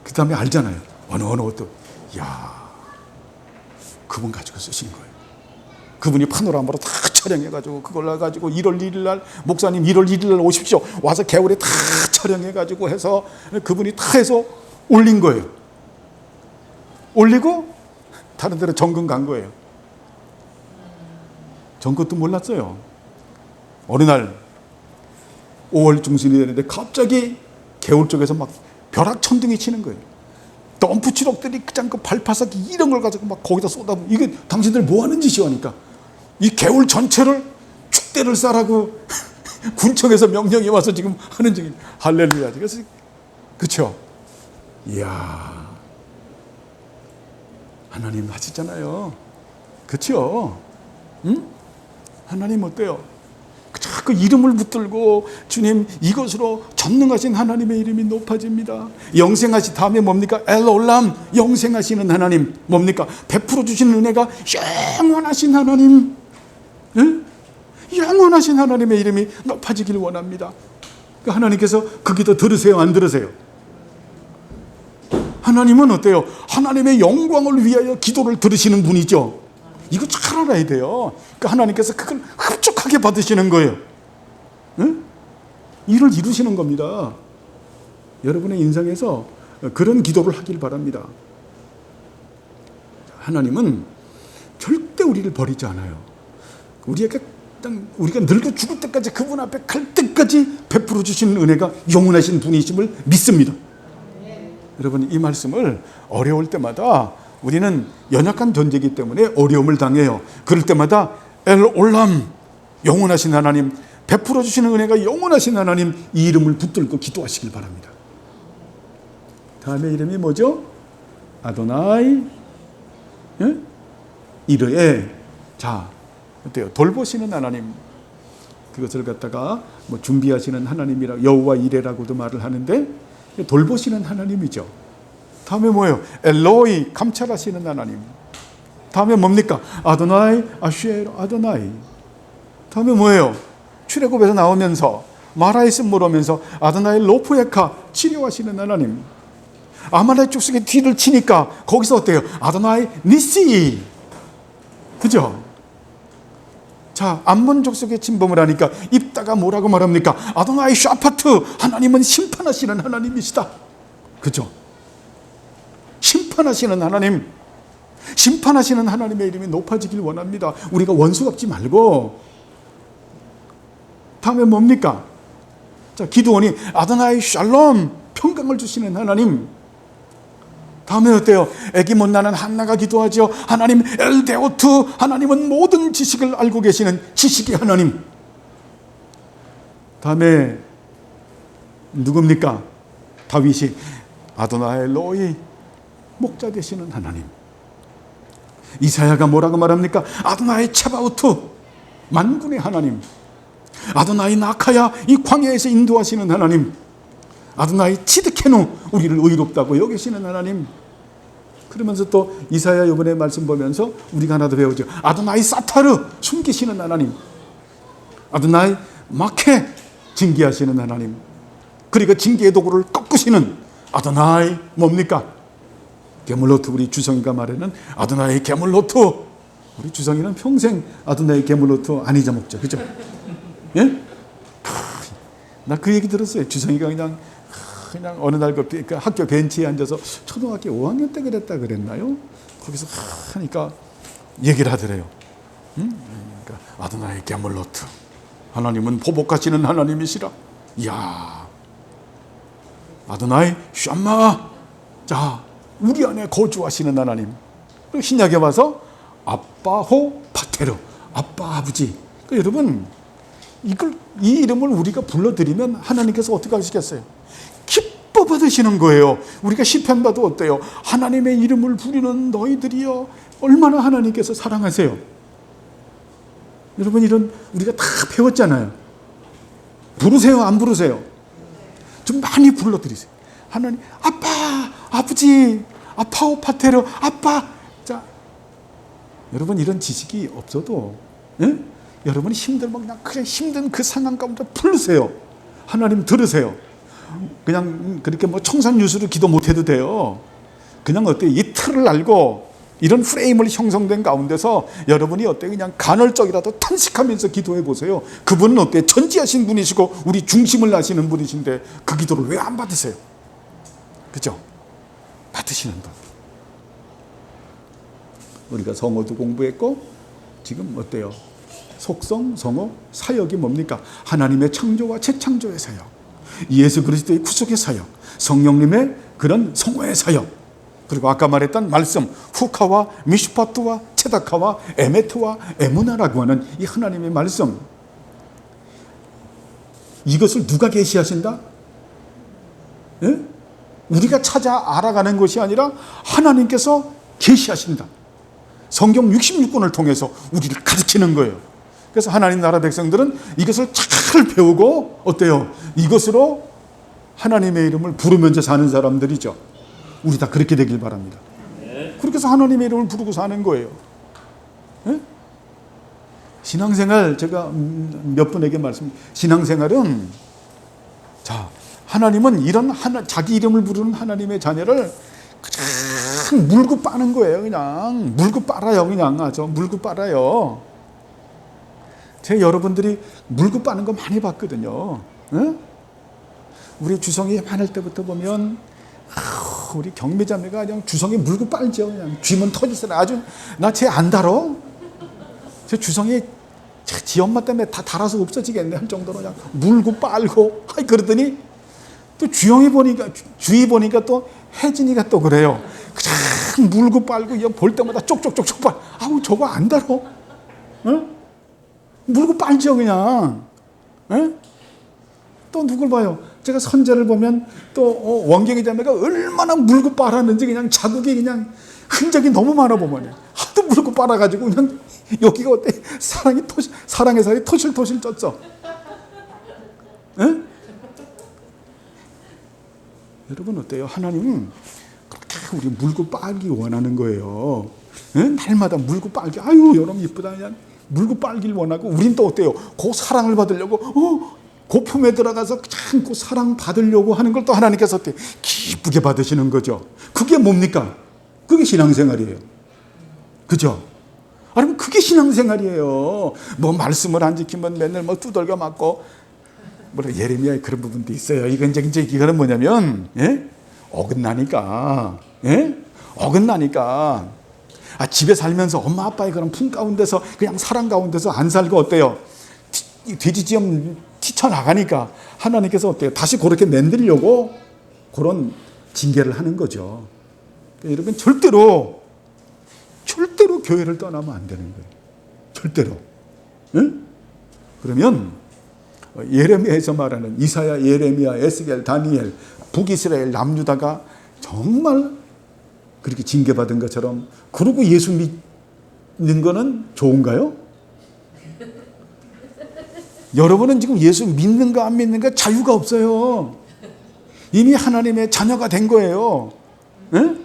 S1: 그 다음에 알잖아요. 어느 것도, 야, 그분 가지고 쓰신 거예요. 그분이 파노라마로 다 촬영해가지고 그걸 해가지고 1월 1일 날 목사님 1월 1일 날 오십시오. 와서 개울에 다 촬영해가지고 해서 그분이 다 해서 올린 거예요. 올리고 다른 데로 전근 간 거예요. 전 것도 몰랐어요. 어느 날 5월 중순이 되는데 갑자기 개울 쪽에서 막 벼락천둥이 치는 거예요. 덤프 트럭들이 그냥 그 발파삭기 이런 걸 가지고 막 거기다 쏟아부어. 이게 당신들 뭐 하는 짓이오 하니까 이 개울 전체를 축대를 싸라고 군청에서 명령이 와서 지금 하는 중인. 할렐루야. 그래서 그렇죠. 이야, 하나님 하시잖아요. 그렇죠. 응? 하나님 어때요? 자꾸 이름을 붙들고 주님 이것으로 전능하신 하나님의 이름이 높아집니다. 영생하시 다음에 뭡니까? 엘올람, 영생하시는 하나님. 뭡니까? 베풀어 주시는 은혜가 영원하신 하나님. 응? 영원하신 하나님의 이름이 높아지길 원합니다. 그러니까 하나님께서 그 기도 들으세요, 안 들으세요? 하나님은 어때요? 하나님의 영광을 위하여 기도를 들으시는 분이죠. 이거 잘 알아야 돼요. 그러니까 하나님께서 그걸 흡족하게 받으시는 거예요. 응? 일을 이루시는 겁니다. 여러분의 인생에서 그런 기도를 하길 바랍니다. 하나님은 절대 우리를 버리지 않아요. 우리가 늙어 죽을 때까지 그분 앞에 갈 때까지 베풀어 주시는 은혜가 영원하신 분이심을 믿습니다. 여러분, 이 말씀을 어려울 때마다 우리는 연약한 존재이기 때문에 어려움을 당해요. 그럴 때마다 엘올람, 영원하신 하나님, 베풀어 주시는 은혜가 영원하신 하나님, 이 이름을 붙들고 기도하시길 바랍니다. 다음에 이름이 뭐죠? 아도나이, 예? 이르에. 자, 어때요? 돌보시는 하나님. 그것을 갖다가 뭐 준비하시는 하나님이라, 여호와 이레라고도 말을 하는데 돌보시는 하나님이죠. 다음에 뭐예요? 엘로이, 감찰하시는 하나님. 다음에 뭡니까? 아도나이, 아슈에로 아도나이. 다음에 뭐예요? 출애굽에서 나오면서 마라이스 물으면서 아도나이 로프에카, 치료하시는 하나님. 아말렉 족속의 뒤를 치니까 거기서 어때요? 아도나이 니시. 그죠? 자, 암몬 족속의 침범을 하니까 입다가 뭐라고 말합니까? 아도나이 샤파트, 하나님은 심판하시는 하나님이시다. 그죠? 심판하시는 하나님, 심판하시는 하나님의 이름이 높아지길 원합니다. 우리가 원수 갚지 말고. 다음에 뭡니까? 자, 기드온이 아도나이 샬롬, 평강을 주시는 하나님. 다음에 어때요? 애기 못 낳는 한나가 기도하죠. 하나님 엘데오트, 하나님은 모든 지식을 알고 계시는 지식의 하나님. 다음에 누굽니까? 다윗이 아도나이 로이, 목자 되시는 하나님. 이사야가 뭐라고 말합니까? 아도나이 차바우트, 만군의 하나님. 아도나이 나카야, 이 광야에서 인도하시는 하나님. 아도나이 치드케누, 우리를 의롭다고 여기시는 하나님. 그러면서 또 이사야 이번에 말씀 보면서 우리가 하나 더 배우죠. 아도나이 사타르, 숨기시는 하나님. 아도나이 마케, 징계하시는 하나님. 그리고 징계의 도구를 꺾으시는 아도나이 뭡니까? 게물로트. 우리 주성이가 말하는 아도나이 게물로트. 우리 주성이는 평생 아도나이 게물로트 안 잊어먹죠. 그죠? 예? 나 그 얘기 들었어요. 주성이가 그냥 어느 날 그 학교 벤치에 앉아서 초등학교 5학년 때 그랬다 그랬나요? 거기서 하니까 얘기를 하더래요. 그러니까 아도나이 게물로트, 하나님은 보복하시는 하나님이시라. 이야, 아도나이 샴마, 자, 우리 안에 거주하시는 하나님. 신약에 와서 아빠호 파테르, 아빠 아버지. 그러니까 여러분, 이 이름을 우리가 불러드리면 하나님께서 어떻게 하시겠어요? 기뻐 받으시는 거예요. 우리가 시편 봐도 어때요? 하나님의 이름을 부르는 너희들이여, 얼마나 하나님께서 사랑하세요. 여러분, 이런 우리가 다 배웠잖아요. 부르세요, 안 부르세요? 좀 많이 불러드리세요. 하나님, 아빠, 아버지, 아파오 파테르, 아빠. 자, 여러분, 이런 지식이 없어도, 예? 여러분이 힘들면 그냥 힘든 그 상황 가운데 부르세요. 하나님 들으세요. 그냥 그렇게 뭐 청산유수로 기도 못해도 돼요. 그냥 어때요? 이 틀을 알고 이런 프레임을 형성된 가운데서 여러분이 어때요? 그냥 간헐적이라도 탄식하면서 기도해 보세요. 그분은 어때요? 전지하신 분이시고 우리 중심을 아시는 분이신데 그 기도를 왜 안 받으세요? 그죠? 받으시는 분. 우리가 성어도 공부했고 지금 어때요? 속성, 성어, 사역이 뭡니까? 하나님의 창조와 재창조의 사역, 예수 그리스도의 구속의 사역, 성령님의 그런 성화의 사역, 그리고 아까 말했던 말씀 후카와 미슈파트와 체다카와 에메트와 에무나라고 하는 이 하나님의 말씀, 이것을 누가 계시하신다? 예? 우리가 찾아 알아가는 것이 아니라 하나님께서 계시하신다. 성경 66권을 통해서 우리를 가르치는 거예요. 그래서 하나님 나라 백성들은 이것을 잘 배우고 어때요? 이것으로 하나님의 이름을 부르면서 사는 사람들이죠. 우리 다 그렇게 되길 바랍니다. 그렇게 해서 하나님의 이름을 부르고 사는 거예요. 예? 신앙생활, 제가 몇 분에게 신앙생활은, 자, 하나님은 이런 자기 이름을 부르는 하나님의 자녀를 그냥 물고 빠는 거예요. 그냥 물고 빨아요. 그냥 아주 물고 빨아요. 제가 여러분들이 물고 빠는 거 많이 봤거든요. 예? 우리 주성이 많을 때부터 보면 우리 경미자매가 그냥 주성이 물고 빨죠. 그냥 쥐면 터지잖아요. 아주 나 쟤 안 달어. 제 주성이 지 엄마 때문에 다 달아서 없어지겠네 할 정도로 그냥 물고 빨고 그러더니 또 주영이 보니까 주희 보니까 또 혜진이가 또 그래요. 그냥 물고 빨고 볼 때마다 쪽쪽쪽쪽 빨. 아우 저거 안 달어. 응? 물고 빨죠 그냥. 응? 또 누굴 봐요? 제가 선자를 보면 또 원경이 자매가 얼마나 물고 빨았는지 그냥 자국이 그냥 흔적이 너무 많아 보면 하도 물고 빨아가지고 그냥 여기가 어때? 사랑의 살이 토실토실 쪘죠. 에? 여러분 어때요? 하나님은 그렇게 우리 물고 빨기 원하는 거예요. 에? 날마다 물고 빨기. 아유 여러분 이쁘다 그냥 물고 빨기를 원하고 우린 또 어때요? 그 사랑을 받으려고 그 품에 들어가서 그냥 그 사랑 받으려고 하는 걸 또 하나님께서 어때? 기쁘게 받으시는 거죠. 그게 뭡니까? 그게 신앙생활이에요. 그죠? 아니면 그게 신앙생활이에요. 뭐 말씀을 안 지키면 맨날 뭐 두들겨 맞고 뭐라 예레미야에 그런 부분도 있어요. 이건 이제 이거는 뭐냐면 예? 어긋나니까 예? 어긋나니까 집에 살면서 엄마 아빠의 그런 품 가운데서 그냥 사랑 가운데서 안 살고 어때요? 돼지지엄 튀쳐나가니까 하나님께서 어때요? 다시 그렇게 만들려고 그런 징계를 하는 거죠. 그러니까 여러분 절대로 교회를 떠나면 안 되는 거예요. 절대로. 응? 그러면 예레미야에서 말하는 이사야, 예레미야, 에스겔, 다니엘, 북이스라엘, 남유다가 정말 그렇게 징계받은 것처럼 그러고 예수 믿는 거는 좋은가요? 여러분은 지금 예수 믿는가 안 믿는가 자유가 없어요. 이미 하나님의 자녀가 된 거예요. 에?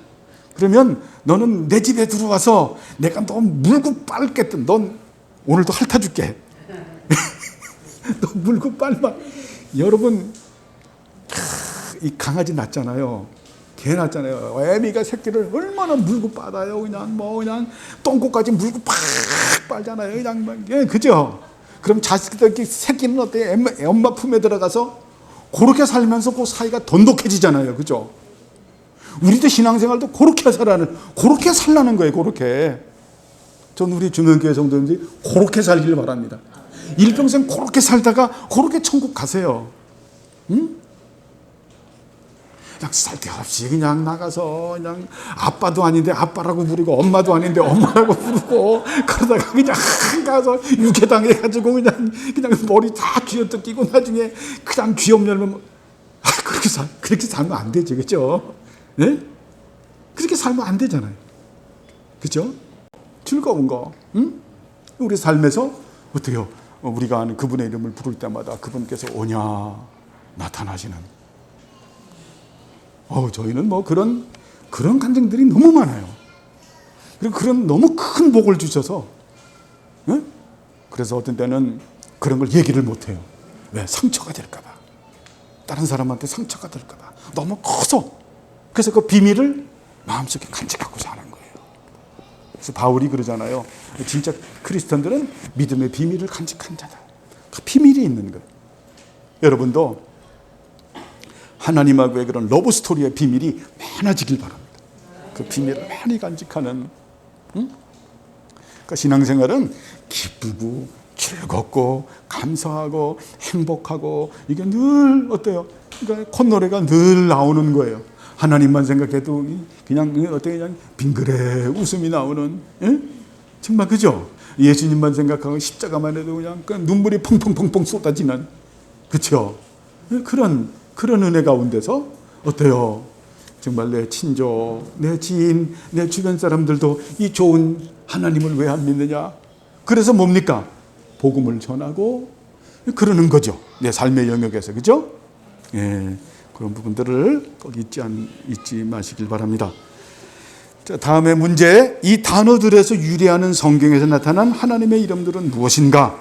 S1: 그러면 너는 내 집에 들어와서 내가 너 물고 빨겠든 넌 오늘도 핥아줄게. 너 물고 빨마. 여러분 이 강아지 낳잖아요. 개 낳잖아요. 애미가 새끼를 얼마나 물고 빨아요. 그냥 똥꼬까지 물고 팍 빨잖아요. 그냥 막 그죠? 그럼 자식들 새끼는 어때? 엄마 품에 들어가서 그렇게 살면서 그 사이가 돈독해지잖아요. 그죠? 우리도 신앙생활도 그렇게 살라는 거예요. 그렇게. 전 우리 주명교회 성도님들이 그렇게 살기를 바랍니다. 일평생 그렇게 살다가 그렇게 천국 가세요. 응? 그냥 쓸데없이 그냥 나가서 그냥 아빠도 아닌데 아빠라고 부르고 엄마도 아닌데 엄마라고 부르고 그러다가 그냥 가서 유괴당해가지고 그냥 머리 다 쥐어뜯기고 나중에 그냥 쥐업 열면 그렇게 살면 안 되죠. 그죠? 네? 그렇게 살면 안 되잖아요. 그죠? 즐거운 거. 응? 우리 삶에서 어때요? 우리가 아는 그분의 이름을 부를 때마다 그분께서 오냐 나타나시는. 저희는 뭐 그런 감정들이 너무 많아요. 그리고 그런 너무 큰 복을 주셔서, 응? 그래서 어떤 때는 그런 걸 얘기를 못 해요. 왜? 상처가 될까봐. 다른 사람한테 상처가 될까 봐 너무 커서, 그래서 그 비밀을 마음속에 간직하고 사는 거예요. 그래서 바울이 그러잖아요. 진짜 크리스천들은 믿음의 비밀을 간직한 자다. 그 비밀이 있는 거예요. 여러분도 하나님하고의 그런 러브 스토리의 비밀이 많아지길 바랍니다. 그 비밀을 많이 간직하는, 그러니까 신앙생활은 기쁘고 즐겁고 감사하고 행복하고, 이게 늘 어때요? 그러니까 콧노래가 늘 나오는 거예요. 하나님만 생각해도 그냥 어떻게 그냥 빙그레 웃음이 나오는, 예? 정말 그죠? 예수님만 생각하고 십자가만 해도 그냥 눈물이 펑펑펑펑 쏟아지는, 그렇죠? 그런 은혜 가운데서 어때요? 정말 내 친족, 내 지인, 내 주변 사람들도 이 좋은 하나님을 왜 안 믿느냐? 그래서 뭡니까? 복음을 전하고 그러는 거죠. 내 삶의 영역에서, 그죠? 예, 그런 부분들을 꼭 잊지 마시길 바랍니다. 자, 다음에 문제. 이 단어들에서 유래하는 성경에서 나타난 하나님의 이름들은 무엇인가?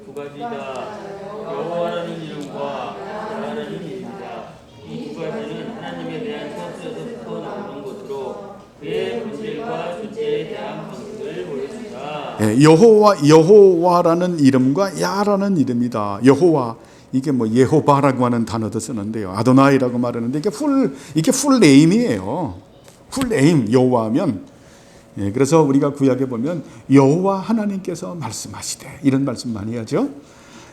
S2: 두 가지다. 여호와라는 이름과 야라는 이름이다. 이 두 가지는 하나님에 대한 서술에서부터 나오는 것으로 그의 본질과 존재에 대한 방식을 보여준다.
S1: 예, 여호와라는 이름과 야라는 이름이다. 여호와, 이게 뭐 예호바라고 하는 단어도 쓰는데요. 아도나이라고 말하는데 이게 풀 네임이에요. 풀 네임, 여호와하면. 예, 그래서 우리가 구약에 보면 여호와 하나님께서 말씀하시되, 이런 말씀 많이 하죠.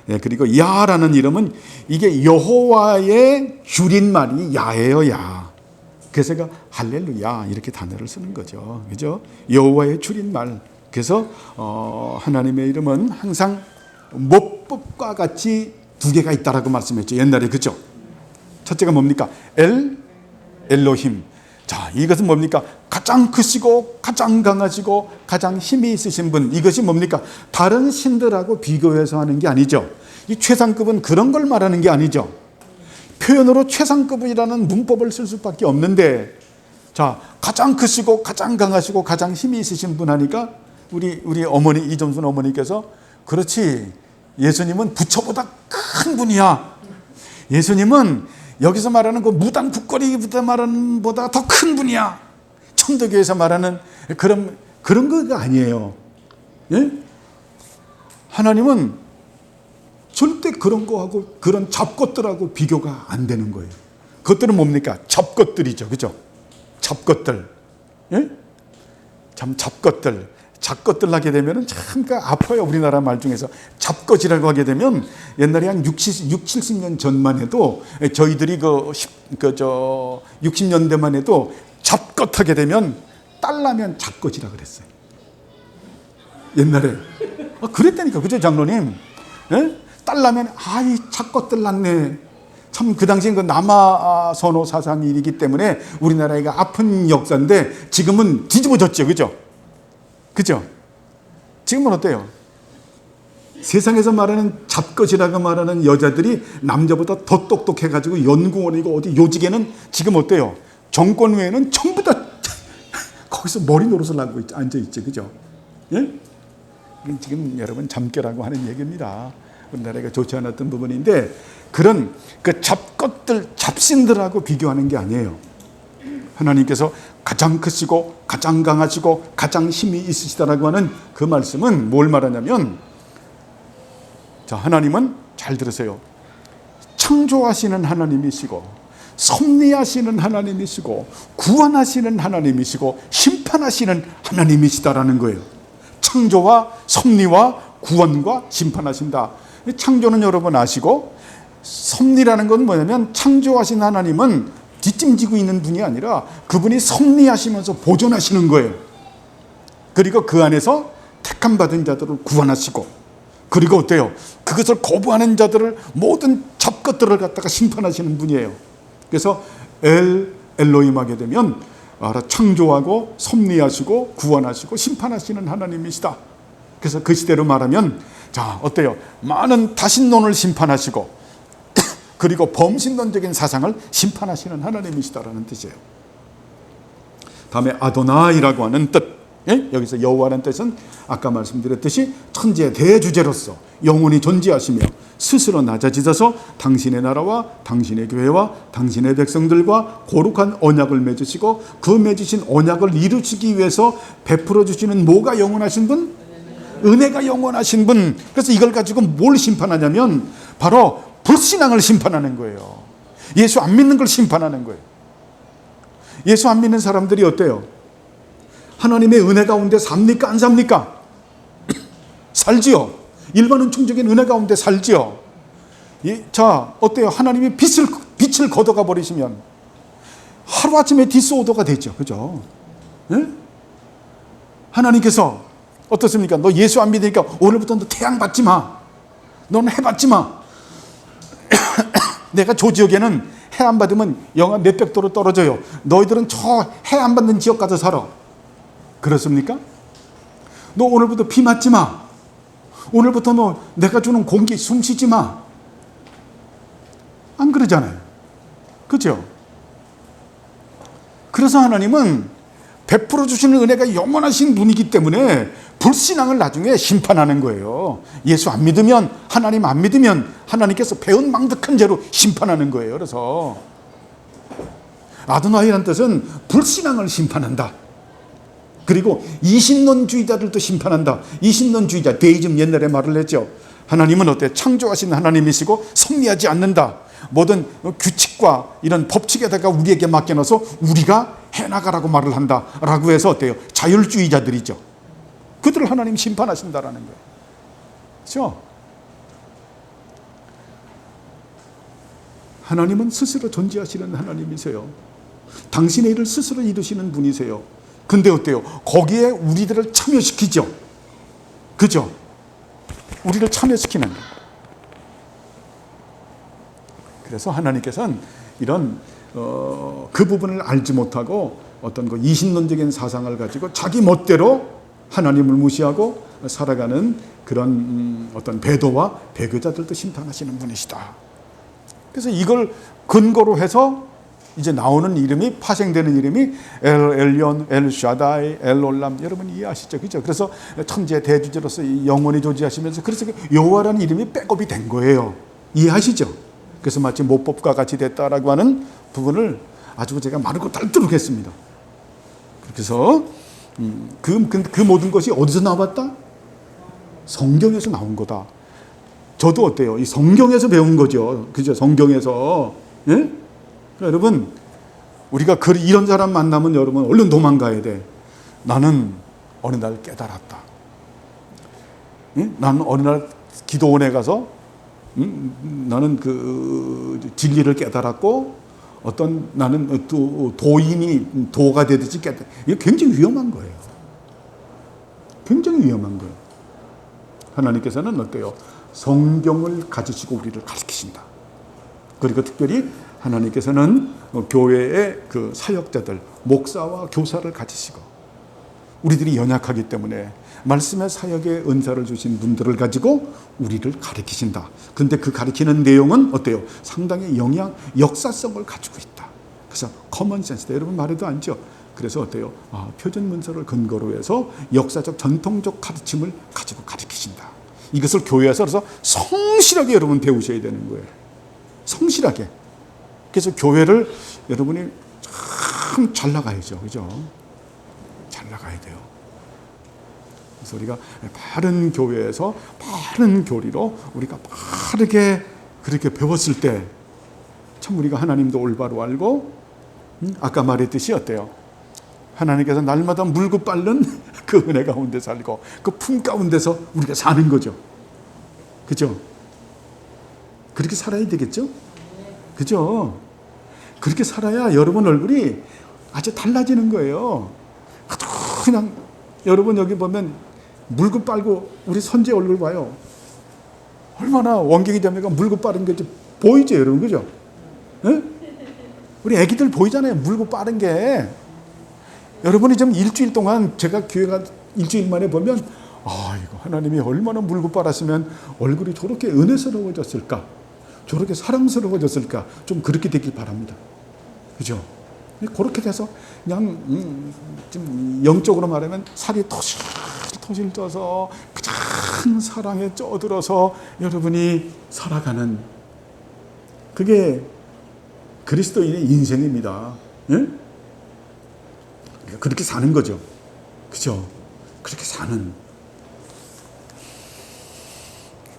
S1: 예, 그리고 야라는 이름은 이게 여호와의 줄임말이 야예요, 야. 그래서 제가 할렐루야 이렇게 단어를 쓰는 거죠. 그죠? 여호와의 줄임말. 그래서 하나님의 이름은 항상 못법과 같이 두 개가 있다라고 말씀했죠. 옛날에, 그죠? 첫째가 뭡니까? 엘로힘. 자, 이것은 뭡니까? 가장 크시고 가장 강하시고 가장 힘이 있으신 분. 이것이 뭡니까? 다른 신들하고 비교해서 하는 게 아니죠. 이 최상급은 그런 걸 말하는 게 아니죠. 표현으로 최상급이라는 문법을 쓸 수밖에 없는데, 자, 가장 크시고 가장 강하시고 가장 힘이 있으신 분 하니까 우리 어머니, 이점순 어머니께서, 그렇지, 예수님은 부처보다 큰 분이야. 예수님은 여기서 말하는 그 무당 국거리보다 말하는 보다 더 큰 분이야. 천도교에서 말하는 그런 거가 아니에요. 예? 하나님은 절대 그런 거하고 그런 잡것들하고 비교가 안 되는 거예요. 그것들은 뭡니까? 잡것들이죠. 그죠? 잡것들. 예? 참 잡것들. 잡것들 하게 되면 참 아파요. 우리나라 말 중에서 잡것이라고 하게 되면 옛날에 한 70년 전만 해도 저희들이 60년대만 해도 잡것 하게 되면 딸나면 잡것이라 그랬어요. 옛날에. 그랬다니까. 그죠, 장로님? 예? 딸나면 이 잡것들 낳네. 참 그 당시엔 그 남아 선호 사상이 일이기 때문에 우리나라가 아픈 역사인데 지금은 뒤집어졌죠. 그죠? 그죠? 지금은 어때요? 세상에서 말하는 잡것이라고 말하는 여자들이 남자보다 더 똑똑해가지고 연구원이고 어디 요직에는 지금 어때요? 정권 외에는 전부 다 거기서 머리 노릇을 하고 앉아있죠. 그죠? 예? 지금 여러분 잠깨라고 하는 얘기입니다. 우리나라가 좋지 않았던 부분인데, 그런 그 잡것들, 잡신들하고 비교하는 게 아니에요. 하나님께서 가장 크시고 가장 강하시고 가장 힘이 있으시다라고 하는 그 말씀은 뭘 말하냐면, 자, 하나님은 잘 들으세요. 창조하시는 하나님이시고 섭리하시는 하나님이시고 구원하시는 하나님이시고 심판하시는 하나님이시다라는 거예요. 창조와 섭리와 구원과 심판하신다. 창조는 여러분 아시고, 섭리라는 건 뭐냐면 창조하신 하나님은 뒷짐지고 있는 분이 아니라 그분이 섭리하시면서 보존하시는 거예요. 그리고 그 안에서 택함 받은 자들을 구원하시고, 그리고 어때요? 그것을 거부하는 자들을 모든 잡것들을 갖다가 심판하시는 분이에요. 그래서 엘로힘 하게 되면 창조하고 섭리하시고 구원하시고 심판하시는 하나님이시다. 그래서 그 시대로 말하면, 자, 어때요? 많은 다신론을 심판하시고 그리고 범신론적인 사상을 심판하시는 하나님이시다라는 뜻이에요. 다음에 아도나이라고 하는 뜻. 예? 여기서 여호와라는 뜻은 아까 말씀드렸듯이 천지의 대주제로서 영원히 존재하시며 스스로 낮아지셔서 당신의 나라와 당신의 교회와 당신의 백성들과 거룩한 언약을 맺으시고 그 맺으신 언약을 이루시기 위해서 베풀어 주시는 뭐가 영원하신 분? 은혜가 영원하신 분. 그래서 이걸 가지고 뭘 심판하냐면 바로 불신앙을 심판하는 거예요. 예수 안 믿는 걸 심판하는 거예요. 예수 안 믿는 사람들이 어때요? 하나님의 은혜 가운데 삽니까? 안 삽니까? 살지요. 일반 은총적인 은혜 가운데 살지요. 자, 어때요? 하나님이 빛을 걷어가 버리시면 하루아침에 디스오더가 되죠. 그죠? 네? 하나님께서 어떻습니까? 너 예수 안 믿으니까 오늘부터 너 태양 받지 마. 너는 해 받지 마. 내가 저 지역에는 해 안 받으면 영하 몇백 도로 떨어져요. 너희들은 저 해 안 받는 지역 가서 살아. 그렇습니까? 너 오늘부터 비 맞지 마. 오늘부터 너 내가 주는 공기 숨 쉬지 마. 안 그러잖아요. 그렇죠? 그래서 하나님은 베풀어 주시는 은혜가 영원하신 분이기 때문에 불신앙을 나중에 심판하는 거예요. 예수 안 믿으면, 하나님 안 믿으면 하나님께서 배은망덕한 죄로 심판하는 거예요. 그래서 아도나이라는 뜻은 불신앙을 심판한다. 그리고 이신론주의자들도 심판한다. 이신론주의자, 데이즘 옛날에 말을 했죠. 하나님은 어때? 창조하신 하나님이시고 섭리하지 않는다. 모든 규칙과 이런 법칙에다가 우리에게 맡겨놔서 우리가 해나가라고 말을 한다라고 해서 어때요? 자율주의자들이죠. 그들을 하나님 심판하신다라는 거예요. 그렇죠? 하나님은 스스로 존재하시는 하나님이세요. 당신의 일을 스스로 이루시는 분이세요. 근데 어때요? 거기에 우리들을 참여시키죠. 그죠? 우리를 참여시키는 거예요. 그래서 하나님께서는 이런 그 부분을 알지 못하고 어떤 그 이신론적인 사상을 가지고 자기 멋대로 하나님을 무시하고 살아가는 그런 어떤 배도와 배교자들도 심판하시는 분이시다. 그래서 이걸 근거로 해서 이제 나오는 이름이, 파생되는 이름이 엘 엘yon, 엘 샤다이, 엘 올람. 여러분 이해하시죠? 그죠? 그래서 천지의 대주제로서 영원히 존재하시면서 그래서 여호와라는 이름이 백업이 된 거예요. 이해하시죠? 그래서 마치 모법과 같이 됐다라고 하는 부분을 아주 제가 마르고 닳도록 했습니다. 그래서 그 모든 것이 어디서 나왔다? 성경에서 나온 거다. 저도 어때요? 이 성경에서 배운 거죠. 그죠? 성경에서. 예? 여러분, 우리가 이런 사람 만나면 여러분 얼른 도망가야 돼. 나는 어느 날 깨달았다. 예? 나는 어느 날 기도원에 가서 나는 그 진리를 깨달았고 어떤 나는 또 도인이 도가 되듯이 깨달았다. 이게 굉장히 위험한 거예요. 굉장히 위험한 거예요. 하나님께서는 어때요? 성경을 가지시고 우리를 가르치신다. 그리고 특별히 하나님께서는 교회의 그 사역자들, 목사와 교사를 가지시고 우리들이 연약하기 때문에 말씀의 사역의 은사를 주신 분들을 가지고 우리를 가르치신다. 근데 그 가르치는 내용은 어때요? 상당히 역사성을 가지고 있다. 그래서 커먼센스다. 여러분 말해도 안죠? 그래서 어때요? 표준 문서를 근거로 해서 역사적 전통적 가르침을 가지고 가르치신다. 이것을 교회에서 그래서 성실하게 여러분 배우셔야 되는 거예요. 성실하게. 그래서 교회를 여러분이 참 잘 나가야죠. 그죠? 잘 나가야 돼요. 그래서 우리가 바른 교회에서 바른 교리로 우리가 바르게 그렇게 배웠을 때 참 우리가 하나님도 올바로 알고 아까 말했듯이 어때요? 하나님께서 날마다 물고 빨는 그 은혜 가운데 살고 그 품 가운데서 우리가 사는 거죠. 그죠? 그렇게 살아야 되겠죠? 그죠? 그렇게 살아야 여러분 얼굴이 아주 달라지는 거예요. 그냥 여러분 여기 보면 물고 빨고 우리 선제 얼굴 봐요. 얼마나 원경이 자매가 물고 빠른 게 보이죠, 여러분? 그죠? 네? 우리 애기들 보이잖아요. 물고 빠른 게. 여러분이 좀 일주일 동안 제가 교회가 일주일 만에 보면 이거 하나님이 얼마나 물고 빨았으면 얼굴이 저렇게 은혜스러워졌을까? 저렇게 사랑스러워졌을까? 좀 그렇게 되길 바랍니다. 그죠? 그렇게 돼서 그냥 좀 영적으로 말하면 살이 토실토실 쪄서 가장 사랑에 쪄들어서 여러분이 살아가는 그게 그리스도인의 인생입니다. 예? 그렇게 사는 거죠. 그죠? 그렇게 사는.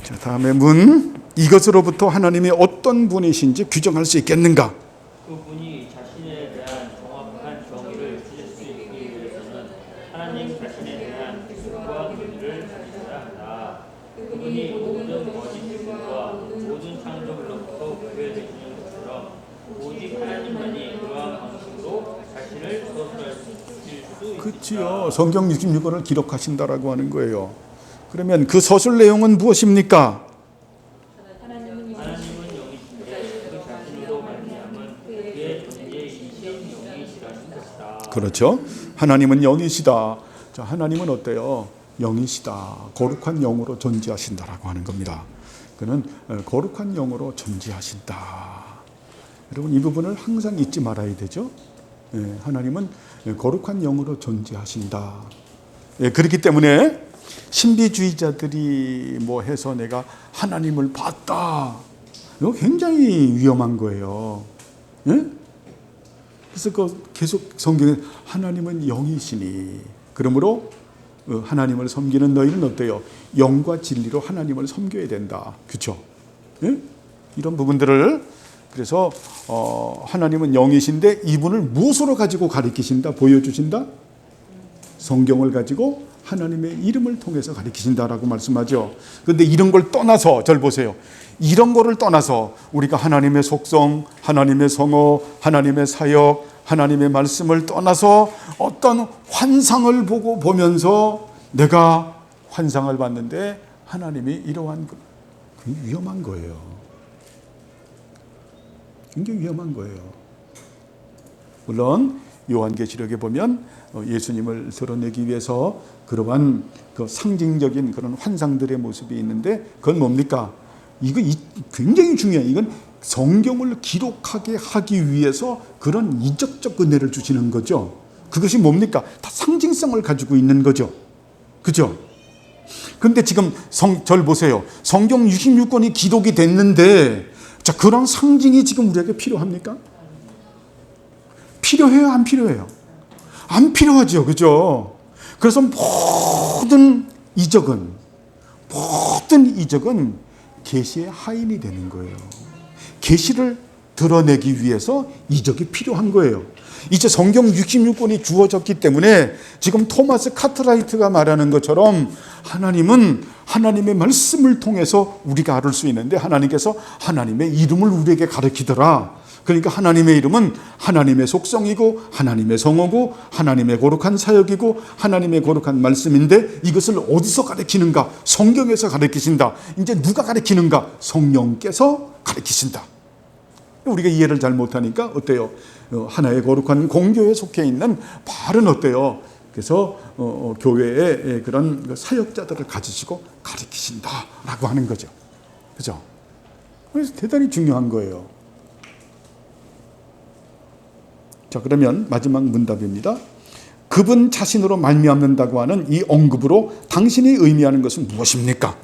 S1: 자, 다음에 문. 이것으로부터 하나님이 어떤 분이신지 규정할 수 있겠는가?
S2: 그분이 자신에 대한 정확한 정의를 지을 수 있기 위해서는 하나님 자신에 대한 뜻과 의미를 가지셔야 한다. 그분이 모든 거짓과 모든 창조물로부터 구별되시는 것처럼 오직 하나님만이 그러한 방식으로 자신을 서술할 수 있다.
S1: 그렇지요. 성경 66권을 기록하신다라고 하는 거예요. 그러면 그 서술 내용은 무엇입니까?
S2: 하나님은 영이신데 그 자신으로 말미암은 그의 존재이신 영이시라는 것이다.
S1: 그렇죠. 하나님은 영이시다. 자, 하나님은 어때요? 영이시다. 거룩한 영으로 존재하신다라고 하는 겁니다. 그는 거룩한 영으로 존재하신다. 여러분 이 부분을 항상 잊지 말아야 되죠. 하나님은 거룩한 영으로 존재하신다. 그렇기 때문에 신비주의자들이 뭐 해서 내가 하나님을 봤다. 이거 굉장히 위험한 거예요. 그래서 계속 성경에 하나님은 영이시니 그러므로 하나님을 섬기는 너희는 어때요? 영과 진리로 하나님을 섬겨야 된다. 그렇죠? 이런 부분들을 그래서 하나님은 영이신데 이분을 무엇으로 가지고 가리키신다? 보여주신다? 성경을 가지고 하나님의 이름을 통해서 가리키신다라고 말씀하죠. 그런데 이런 걸 떠나서 절 보세요. 이런 거를 떠나서 우리가 하나님의 속성, 하나님의 성호, 하나님의 사역, 하나님의 말씀을 떠나서 어떤 환상을 보면서 내가 환상을 봤는데 하나님이 이러한 위험한 거예요. 굉장히 위험한 거예요. 물론 요한계시록에 보면 예수님을 드러내기 위해서 그러한 그 상징적인 그런 환상들의 모습이 있는데 그건 뭡니까? 이거 굉장히 중요해요. 이건 성경을 기록하게 하기 위해서 그런 이적적 은혜를 주시는 거죠. 그것이 뭡니까? 다 상징성을 가지고 있는 거죠. 그죠? 그런데 지금 절 보세요. 성경 66권이 기록이 됐는데 자, 그런 상징이 지금 우리에게 필요합니까? 필요해요? 안 필요해요? 안 필요하죠. 그죠? 그래서 모든 이적은 계시의 하인이 되는 거예요. 계시를 드러내기 위해서 이적이 필요한 거예요. 이제 성경 66권이 주어졌기 때문에 지금 토마스 카트라이트가 말하는 것처럼 하나님은 하나님의 말씀을 통해서 우리가 알을 수 있는데 하나님께서 하나님의 이름을 우리에게 가르치더라. 그러니까 하나님의 이름은 하나님의 속성이고 하나님의 성호고 하나님의 거룩한 사역이고 하나님의 거룩한 말씀인데 이것을 어디서 가르치는가? 성경에서 가르치신다. 이제 누가 가르치는가? 성령께서 가르치신다. 우리가 이해를 잘 못하니까 어때요? 하나의 거룩한 공교에 속해 있는 바른 어때요? 그래서 교회의 그런 사역자들을 가지시고 가르치신다라고 하는 거죠. 그죠? 그래서 대단히 중요한 거예요. 자, 그러면 마지막 문답입니다. 그분 자신으로 말미암는다고 하는 이 언급으로 당신이 의미하는 것은 무엇입니까?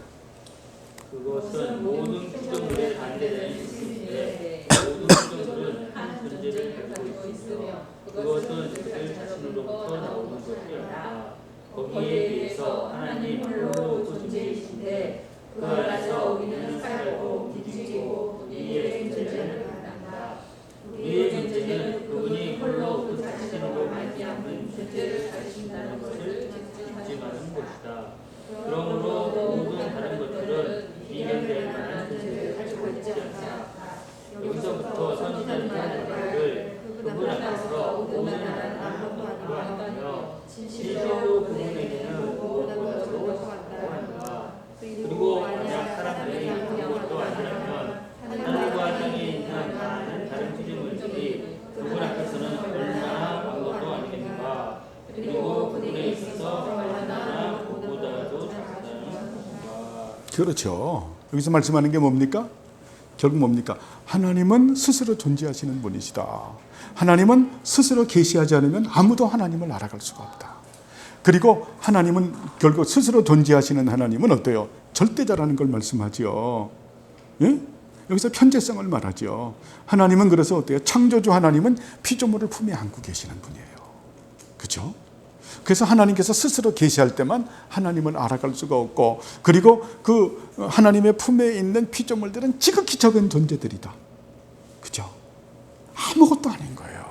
S2: 그것은 모든 피조물에 반대되는 뜻인데 모든 피조물은 한 존재를 가지고 있으며 그것은 그들 자신으로부터 나오는 것이 아니다. 거기에 비해서 하나님 홀로 존재이신데 그 안에서 우리는 살고 움직이고 우리의 존재를 갖는다. 우리의 존재는 그분이 홀로 그 자신으로 말미암은 존재를 가지신다는 것을 입증하는 것이다. 그러므로 모든 다른 것들은 비교될 만한 존재를 가지고 있지 않다. 여기서부터 선지자는 하나님을 그분 앞에서 모든 나라는 아무것도 아니며 진실로 그분에게는 모든 것으로 한다. 그리고 만약 사람들이 아무것도 아니라면 하늘과 땅에 있는 많은 다른 피조물들이 그분 앞에서는 얼마나 아무것도 아니겠는가. 그리고 그분에 있어서 얼마나 그보다도 작다는 것인가.
S1: 그렇죠. 여기서 말씀하는 게 뭡니까? 결국 뭡니까? 하나님은 스스로 존재하시는 분이시다. 하나님은 스스로 계시하지 않으면 아무도 하나님을 알아갈 수가 없다. 그리고 하나님은 결국 스스로 존재하시는 하나님은 어때요? 절대자라는 걸 말씀하지요. 예? 여기서 편재성을 말하죠. 하나님은 그래서 어때요? 창조주 하나님은 피조물을 품에 안고 계시는 분이에요. 그렇죠? 그래서 하나님께서 스스로 계시할 때만 하나님을 알아갈 수가 없고, 그리고 그 하나님의 품에 있는 피조물들은 지극히 적은 존재들이다. 그렇죠? 아무것도 아닌 거예요.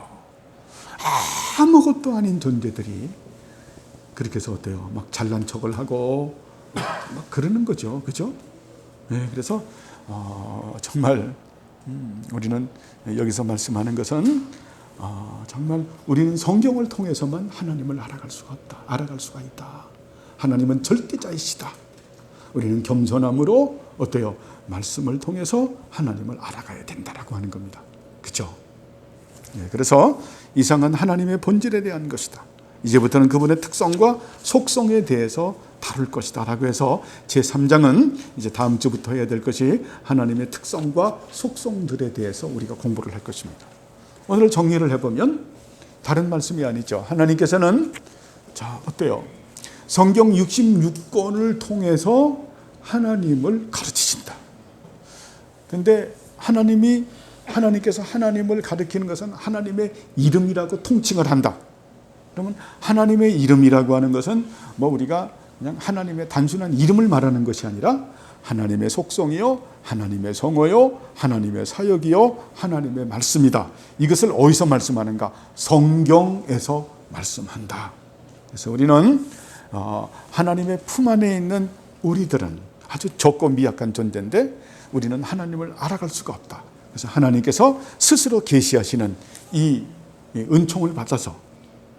S1: 아무것도 아닌 존재들이 그렇게 해서 어때요? 막 잘난 척을 하고 막 그러는 거죠. 그렇죠? 네, 그래서 정말 우리는 여기서 말씀하는 것은 정말 우리는 성경을 통해서만 하나님을 알아갈 수가 없다. 알아갈 수가 있다. 하나님은 절대자이시다. 우리는 겸손함으로 어때요? 말씀을 통해서 하나님을 알아가야 된다라고 하는 겁니다. 그렇죠? 네, 그래서 이상은 하나님의 본질에 대한 것이다. 이제부터는 그분의 특성과 속성에 대해서 다룰 것이다 라고 해서 제3장은 이제 다음 주부터 해야 될 것이 하나님의 특성과 속성들에 대해서 우리가 공부를 할 것입니다. 오늘 정리를 해보면 다른 말씀이 아니죠. 하나님께서는 자 어때요? 성경 66권을 통해서 하나님을 가르치신다. 그런데 하나님께서 하나님을 가르치는 것은 하나님의 이름이라고 통칭을 한다. 그러면 하나님의 이름이라고 하는 것은 뭐 우리가 그냥 하나님의 단순한 이름을 말하는 것이 아니라 하나님의 속성이요, 하나님의 성어요, 하나님의 사역이요, 하나님의 말씀이다. 이것을 어디서 말씀하는가? 성경에서 말씀한다. 그래서 우리는 하나님의 품 안에 있는 우리들은 아주 적고 미약한 존재인데 우리는 하나님을 알아갈 수가 없다. 그래서 하나님께서 스스로 계시하시는 이 은총을 받아서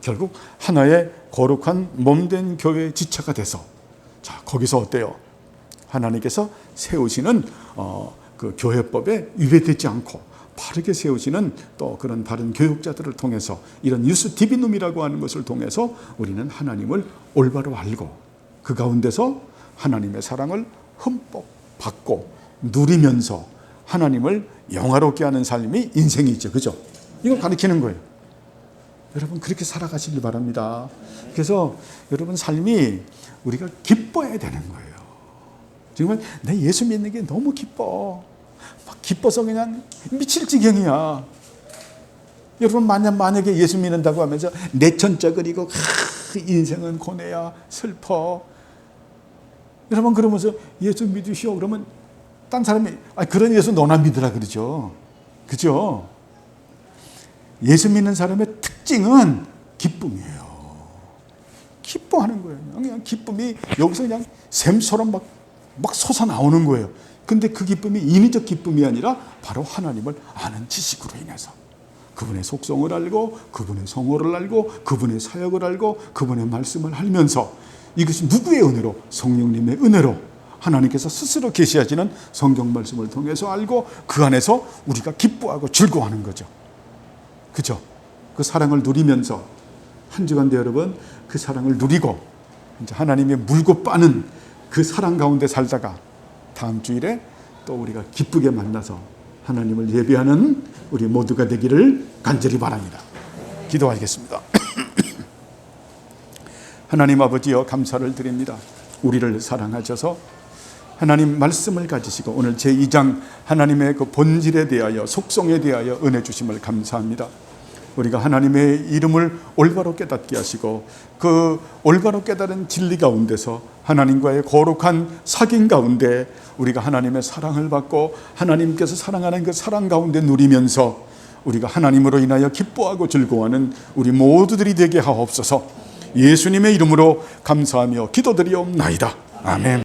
S1: 결국 하나의 거룩한 몸된 교회의 지체가 돼서 자 거기서 어때요? 하나님께서 세우시는 그 교회법에 위배되지 않고 바르게 세우시는 또 그런 바른 교육자들을 통해서 이런 유스 디비눔이라고 하는 것을 통해서 우리는 하나님을 올바로 알고 그 가운데서 하나님의 사랑을 흠뻑 받고 누리면서 하나님을 영화롭게 하는 삶이 인생이죠. 그죠? 이걸 가르치는 거예요. 여러분 그렇게 살아가시길 바랍니다. 그래서 여러분 삶이 우리가 기뻐해야 되는 거예요. 정말 내 예수 믿는 게 너무 기뻐. 막 기뻐서 그냥 미칠 지경이야. 여러분 만약에 예수 믿는다고 하면서 내천쩍거리고 인생은 고뇌야 슬퍼. 여러분 그러면서 예수 믿으시오 그러면 딴 사람이 그런 예수 너나 믿으라 그러죠. 그죠? 예수 믿는 사람의 특징은 기쁨이에요. 기뻐하는 거예요. 그냥 기쁨이 여기서 그냥 샘처럼 막 솟아나오는 거예요. 근데 그 기쁨이 인위적 기쁨이 아니라 바로 하나님을 아는 지식으로 인해서 그분의 속성을 알고 그분의 성호를 알고 그분의 사역을 알고 그분의 말씀을 알면서 이것이 누구의 은혜로? 성령님의 은혜로 하나님께서 스스로 계시하시는 성경 말씀을 통해서 알고 그 안에서 우리가 기뻐하고 즐거워하는 거죠. 그죠? 그 사랑을 누리면서 한 주간도 여러분 그 사랑을 누리고 이제 하나님의 물고 빠는 그 사랑 가운데 살다가 다음 주일에 또 우리가 기쁘게 만나서 하나님을 예배하는 우리 모두가 되기를 간절히 바랍니다. 기도하겠습니다. 하나님 아버지여 감사를 드립니다. 우리를 사랑하셔서 하나님 말씀을 가지시고 오늘 제2장 하나님의 그 본질에 대하여 속성에 대하여 은혜 주심을 감사합니다. 우리가 하나님의 이름을 올바로 깨닫게 하시고 그 올바로 깨달은 진리 가운데서 하나님과의 거룩한 사귐 가운데 우리가 하나님의 사랑을 받고 하나님께서 사랑하는 그 사랑 가운데 누리면서 우리가 하나님으로 인하여 기뻐하고 즐거워하는 우리 모두들이 되게 하옵소서. 예수님의 이름으로 감사하며 기도드리옵나이다. 아멘.